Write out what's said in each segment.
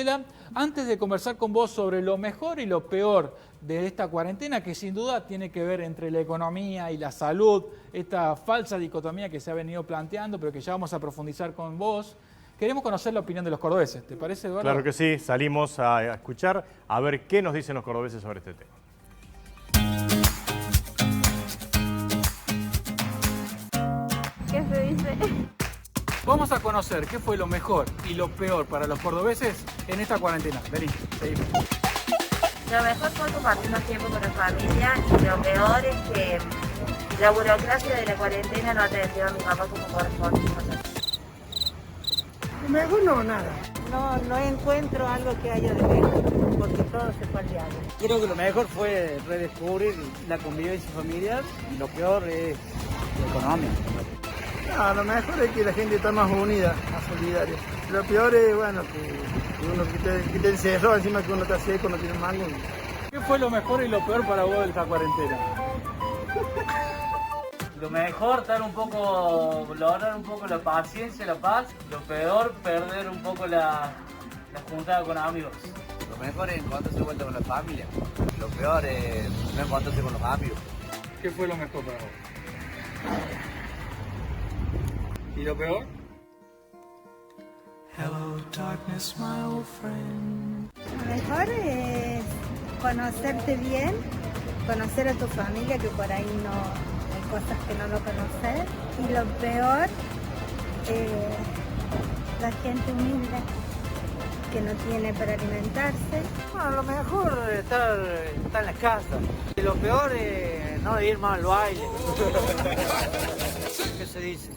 Gisela, antes de conversar con vos sobre lo mejor y lo peor de esta cuarentena, que sin duda tiene que ver entre la economía y la salud, esta falsa dicotomía que se ha venido planteando, pero que ya vamos a profundizar con vos, queremos conocer la opinión de los cordobeses. ¿Te parece, Eduardo? Claro que sí, salimos a escuchar, a ver qué nos dicen los cordobeses sobre este tema. ¿Qué se dice? Vamos a conocer qué fue lo mejor y lo peor para los cordobeses en esta cuarentena. Vení, seguimos. Lo mejor fue compartir más tiempo con la familia y lo peor es que la burocracia de la cuarentena no atendió a mi papá como corresponde. Lo mejor no, nada. No encuentro algo que haya de mejor, porque todo se fue al diablo. Creo que lo mejor fue redescubrir la convivencia familiar y lo peor es lo económico. No, lo mejor es que la gente está más unida, más solidaria. Lo peor es, bueno, que uno que te encerró encima que uno está seco, no tiene mango. ¿Qué fue lo mejor y lo peor para vos de esta cuarentena? Lo mejor, lograr un poco la paciencia, la paz. Lo peor, perder un poco la juntada con amigos. Lo mejor es encontrarse de vuelta con la familia. Lo peor es no encontrarse con los amigos. ¿Qué fue lo mejor para vos? ¿Y lo peor? Lo mejor es conocerte bien, conocer a tu familia, que por ahí no hay cosas que no lo conoces. Y lo peor, la gente humilde que no tiene para alimentarse. Bueno, lo mejor es estar en la casa. Y lo peor es no ir más al baile. ¿Qué se dice?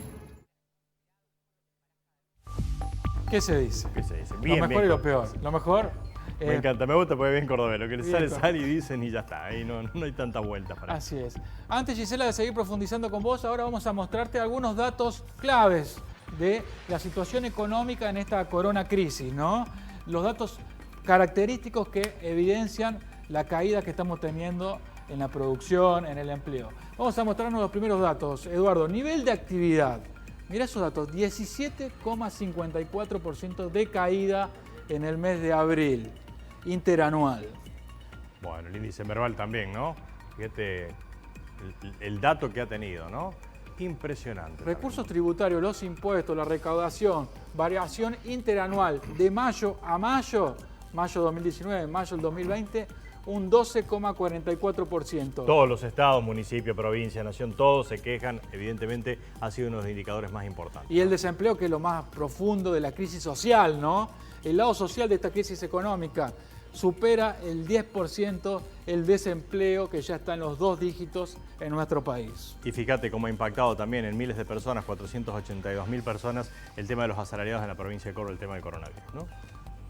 ¿Qué se dice? ¿Qué se dice? Lo mejor y lo peor. Lo mejor... Me encanta, me gusta porque es bien cordobés. Lo que les bien sale y dicen y ya está. Ahí no hay tanta vuelta para Así es. Antes, Gisela, de seguir profundizando con vos, ahora vamos a mostrarte algunos datos claves de la situación económica en esta corona crisis, ¿no? Los datos característicos que evidencian la caída que estamos teniendo en la producción, en el empleo. Vamos a mostrarnos los primeros datos. Eduardo, nivel de actividad. Mirá esos datos, 17,54% de caída en el mes de abril, interanual. Bueno, el índice verbal también, ¿no? Fíjate el dato que ha tenido, ¿no? Impresionante. Recursos tributarios, los impuestos, la recaudación, variación interanual de mayo a mayo 2019, mayo del 2020, un 12,44%. Todos los estados, municipios, provincia, nación, todos se quejan. Evidentemente ha sido uno de los indicadores más importantes. Y el desempleo, que es lo más profundo de la crisis social, ¿no? El lado social de esta crisis económica supera el 10% el desempleo, que ya está en los 2 dígitos en nuestro país. Y fíjate cómo ha impactado también en miles de personas, 482.000 personas, el tema de los asalariados en la provincia de Córdoba, el tema del coronavirus, ¿no?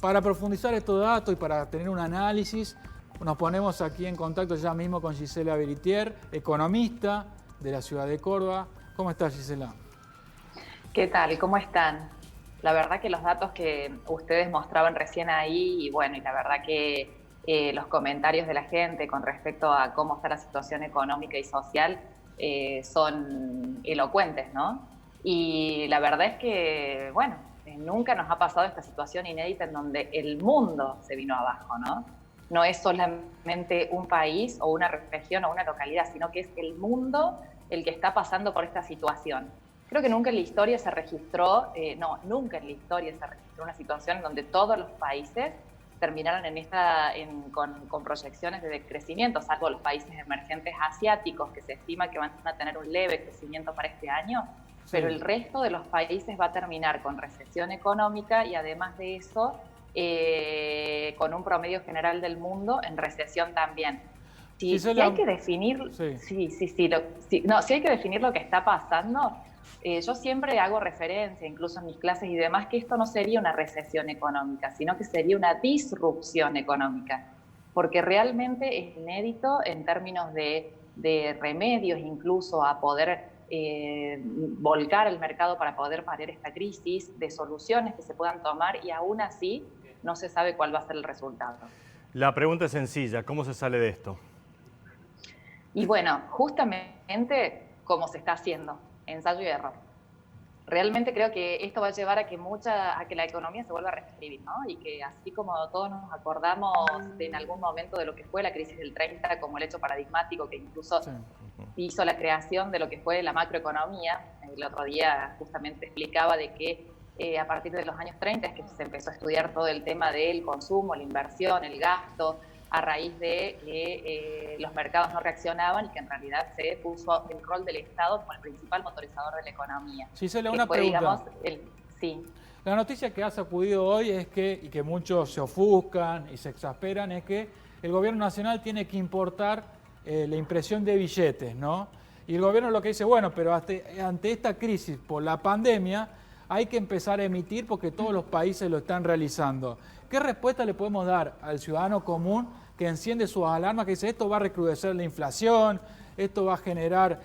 Para profundizar estos datos y para tener un análisis, nos ponemos aquí en contacto ya mismo con Gisela Beritier, economista de la ciudad de Córdoba. ¿Cómo estás, Gisela? ¿Qué tal? ¿Cómo están? La verdad que los datos que ustedes mostraban recién ahí, y bueno, y la verdad que los comentarios de la gente con respecto a cómo está la situación económica y social son elocuentes, ¿no? Y la verdad es que, bueno, nunca nos ha pasado esta situación inédita en donde el mundo se vino abajo, ¿no? No es solamente un país o una región o una localidad, sino que es el mundo el que está pasando por esta situación. Creo que nunca en la historia se registró, nunca en la historia se registró una situación donde todos los países terminaron con proyecciones de decrecimiento, salvo los países emergentes asiáticos, que se estima que van a tener un leve crecimiento para este año, sí. Pero el resto de los países va a terminar con recesión económica y además de eso, con un promedio general del mundo en recesión también. Si hay que definir, si hay que definir lo que está pasando, yo siempre hago referencia, incluso en mis clases y demás, que esto no sería una recesión económica, sino que sería una disrupción económica, porque realmente es inédito en términos de remedios, incluso a poder volcar el mercado para poder paliar esta crisis, de soluciones que se puedan tomar, y aún así no se sabe cuál va a ser el resultado. La pregunta es sencilla, ¿cómo se sale de esto? Y bueno, justamente como se está haciendo, ensayo y error. realmente creo que esto va a llevar a que la economía se vuelva a reescribir, ¿no? Y que así como todos nos acordamos en algún momento de lo que fue la crisis del 30 como el hecho paradigmático que incluso hizo la creación de lo que fue la macroeconomía, el otro día justamente explicaba de que a partir de los años 30 es que se empezó a estudiar todo el tema del consumo, la inversión, el gasto, a raíz de que los mercados no reaccionaban y que en realidad se puso el rol del Estado como el principal motorizador de la economía. Gisela, una pregunta. Digamos, sí. La noticia que ha sacudido hoy es que, y que muchos se ofuscan y se exasperan, es que el gobierno nacional tiene que importar la impresión de billetes, ¿no? Y el gobierno lo que dice, bueno, pero ante esta crisis por la pandemia hay que empezar a emitir porque todos los países lo están realizando. ¿Qué respuesta le podemos dar al ciudadano común que enciende sus alarmas, que dice esto va a recrudecer la inflación, esto va a generar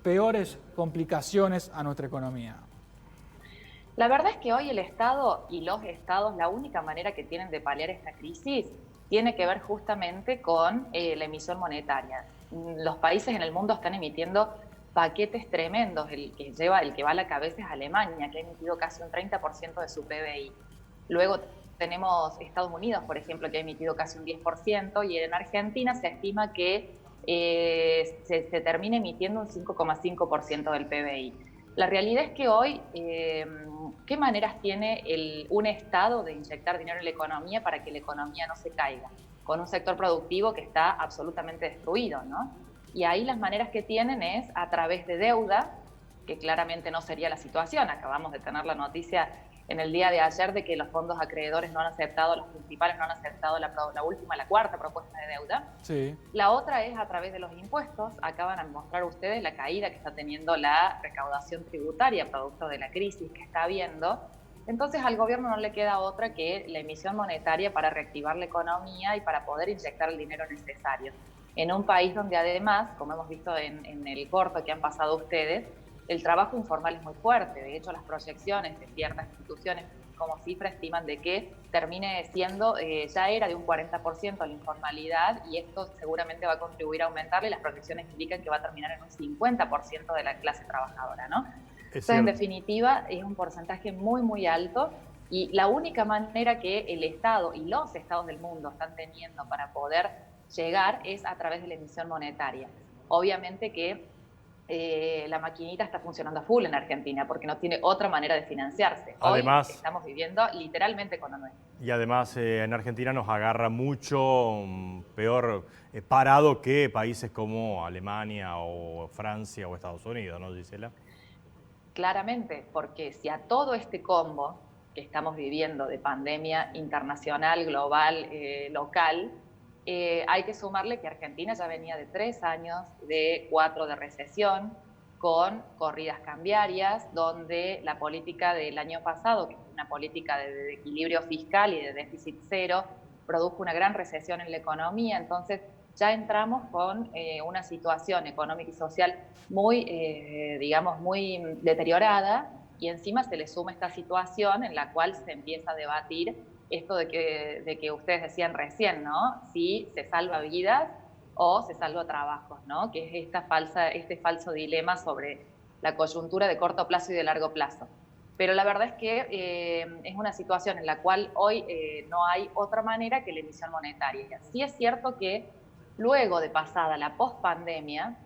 peores complicaciones a nuestra economía? La verdad es que hoy el Estado y los estados, la única manera que tienen de paliar esta crisis tiene que ver justamente con la emisión monetaria. Los países en el mundo están emitiendo paquetes tremendos. El que va a la cabeza es Alemania, que ha emitido casi un 30% de su PBI. Luego tenemos Estados Unidos, por ejemplo, que ha emitido casi un 10%, y en Argentina se estima que se termina emitiendo un 5,5% del PBI. La realidad es que hoy, ¿qué maneras tiene un Estado de inyectar dinero en la economía para que la economía no se caiga? Con un sector productivo que está absolutamente destruido, ¿no? Y ahí las maneras que tienen es a través de deuda, que claramente no sería la situación. Acabamos de tener la noticia en el día de ayer de que los fondos acreedores no han aceptado, los principales no han aceptado la cuarta propuesta de deuda. Sí. La otra es a través de los impuestos. Acaban de mostrar ustedes la caída que está teniendo la recaudación tributaria producto de la crisis que está habiendo. Entonces al gobierno no le queda otra que la emisión monetaria para reactivar la economía y para poder inyectar el dinero necesario. En un país donde además, como hemos visto en el corto que han pasado ustedes, el trabajo informal es muy fuerte. De hecho, las proyecciones de ciertas instituciones como cifra estiman de que termine siendo, ya era de un 40% la informalidad, y esto seguramente va a contribuir a aumentarle. Las proyecciones indican que va a terminar en un 50% de la clase trabajadora, ¿no? Entonces, en definitiva, es un porcentaje muy, muy alto, y la única manera que el Estado y los estados del mundo están teniendo para poder llegar es a través de la emisión monetaria. Obviamente que la maquinita está funcionando a full en Argentina porque no tiene otra manera de financiarse. Además, hoy estamos viviendo literalmente con lo nuestro. Y además en Argentina nos agarra mucho peor parado que países como Alemania o Francia o Estados Unidos, ¿no, Gisela? Claramente, porque si a todo este combo que estamos viviendo de pandemia internacional, global, local, hay que sumarle que Argentina ya venía de 3 años, de 4 de recesión, con corridas cambiarias, donde la política del año pasado, que fue una política de equilibrio fiscal y de déficit cero, produjo una gran recesión en la economía. Entonces ya entramos con una situación económica y social muy, digamos, muy deteriorada, y encima se le suma esta situación en la cual se empieza a debatir esto de que ustedes decían recién, ¿no? Si se salva vidas o se salva trabajos, ¿no? Que es este falso dilema sobre la coyuntura de corto plazo y de largo plazo. Pero la verdad es que es una situación en la cual hoy no hay otra manera que la emisión monetaria. Sí es cierto que luego de pasada la pospandemia,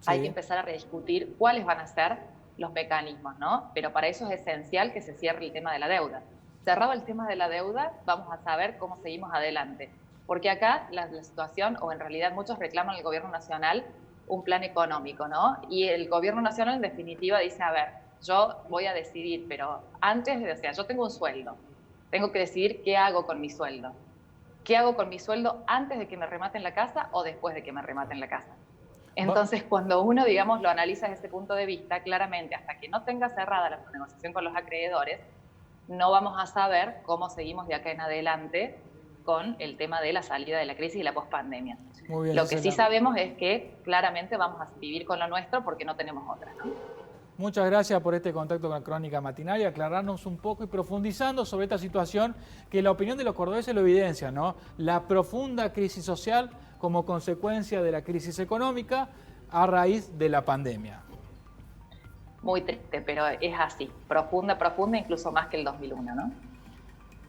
hay que empezar a rediscutir cuáles van a ser los mecanismos, ¿no? Pero para eso es esencial que se cierre el tema de la deuda. Cerrado el tema de la deuda, vamos a saber cómo seguimos adelante. Porque acá la situación, o en realidad muchos reclaman al gobierno nacional un plan económico, ¿no? Y el gobierno nacional en definitiva dice, a ver, yo voy a decidir, pero antes de, o sea, yo tengo un sueldo, tengo que decidir qué hago con mi sueldo. ¿Qué hago con mi sueldo antes de que me rematen la casa o después de que me rematen la casa? Entonces, cuando uno, digamos, lo analiza desde ese punto de vista, claramente, hasta que no tenga cerrada la negociación con los acreedores, no vamos a saber cómo seguimos de acá en adelante con el tema de la salida de la crisis y la pospandemia. Lo que sí sabemos es que claramente vamos a vivir con lo nuestro porque no tenemos otra, ¿no? Muchas gracias por este contacto con Crónica Matinal y aclararnos un poco y profundizando sobre esta situación que la opinión de los cordobeses lo evidencia, ¿no? La profunda crisis social como consecuencia de la crisis económica a raíz de la pandemia. muy triste, pero es así, profunda, incluso más que el 2001, ¿no?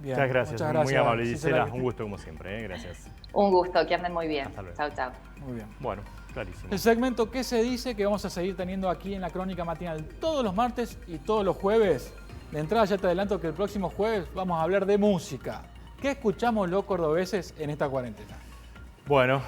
Bien, muchas gracias. Muy amable, Gisela. Un gusto como siempre, gracias. Un gusto, que anden muy bien. Hasta luego. Chao, chao. Muy bien. Bueno, clarísimo. El segmento ¿Qué se dice? Que vamos a seguir teniendo aquí en la Crónica Matinal todos los martes y todos los jueves. De entrada ya te adelanto que el próximo jueves vamos a hablar de música. ¿Qué escuchamos los cordobeses en esta cuarentena? Bueno,